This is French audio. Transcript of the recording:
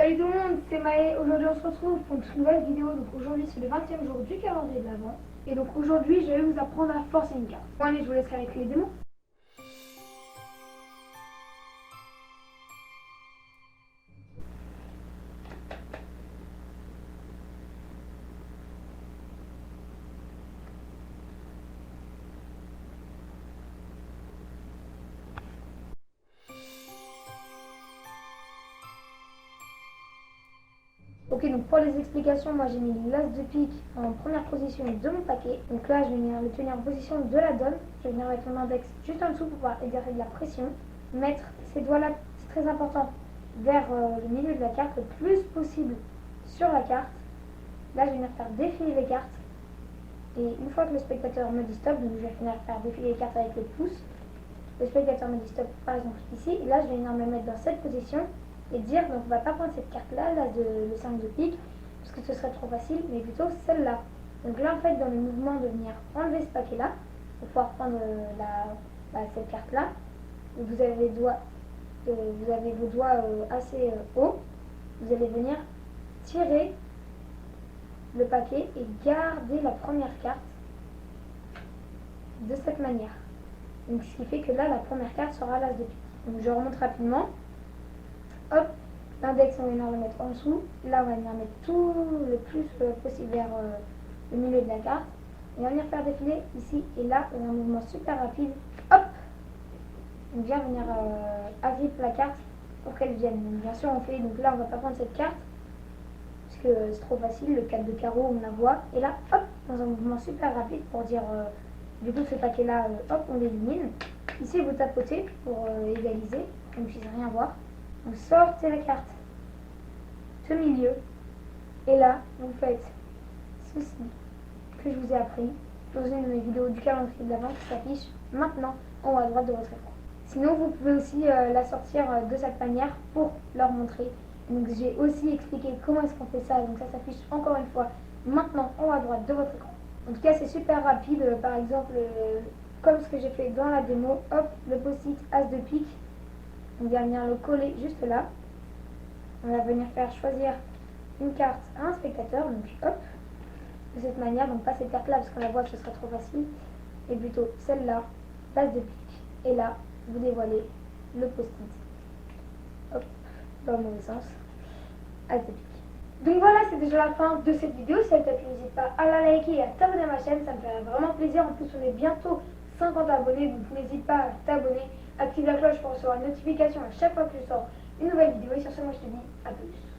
Salut tout le monde, c'est Maë. Aujourd'hui on se retrouve pour une toute nouvelle vidéo. Donc aujourd'hui c'est le 20e jour du calendrier de l'Avent. Et donc aujourd'hui je vais vous apprendre à forcer une carte. Bon allez, je vous laisserai avec les démos. Ok, donc pour les explications, moi j'ai mis l'as de pique en première position de mon paquet. Donc là je vais venir le tenir en position de la donne. Je vais venir mettre mon index juste en dessous pour pouvoir exercer de la pression. Mettre ces doigts là, c'est très important, vers le milieu de la carte le plus possible sur la carte. Là je vais venir faire défiler les cartes. Et une fois que le spectateur me dit stop, donc je vais venir faire défiler les cartes avec le pouce. Le spectateur me dit stop par exemple ici. Et là je vais venir me mettre dans cette position et dire donc on va pas prendre cette carte là, le 5 de pique, parce que ce serait trop facile, mais plutôt celle-là. Donc là en fait dans le mouvement de venir enlever ce paquet là, pour pouvoir prendre cette carte là, vous avez vos doigts assez hauts, vous allez venir tirer le paquet et garder la première carte de cette manière. Donc ce qui fait que là la première carte sera l'as de pique. Donc je remonte rapidement. Hop, l'index on va venir le mettre en dessous. Là on va venir mettre tout le plus possible vers le milieu de la carte. Et on va venir faire défiler ici et là, un mouvement super rapide. Hop, on vient venir agripper la carte pour qu'elle vienne. Donc bien sûr on fait, donc là on va pas prendre cette carte parce que c'est trop facile, le 4 de carreau on la voit. Et là hop, dans un mouvement super rapide pour dire du coup ce paquet là, hop on l'élimine. Ici vous tapotez pour égaliser, pour qu'on ne puisse rien voir. Vous sortez la carte ce milieu et là vous faites ceci que je vous ai appris dans une de mes vidéos du calendrier de l'Avent qui s'affiche maintenant en haut à droite de votre écran. Sinon vous pouvez aussi la sortir de cette manière pour leur montrer. Donc j'ai aussi expliqué comment est-ce qu'on fait ça, donc ça s'affiche encore une fois maintenant en haut à droite de votre écran. En tout cas c'est super rapide, par exemple comme ce que j'ai fait dans la démo, hop le post-it as de pique. On va venir le coller juste là. On va venir faire choisir une carte à un spectateur. Donc hop, de cette manière. Donc pas cette carte là parce qu'on la voit, ce sera trop facile. Et plutôt celle-là, l'as de pique. Et là, vous dévoilez le post-it. Hop, dans le mauvais sens. As de pique. Donc voilà, c'est déjà la fin de cette vidéo. Si elle t'a plu, n'hésite pas à la liker et à t'abonner à ma chaîne. Ça me ferait vraiment plaisir. En plus, on est bientôt 50 abonnés. Donc n'hésite pas à t'abonner. Active la cloche pour recevoir une notification à chaque fois que je sors une nouvelle vidéo. Et sur ce, moi je te dis à plus.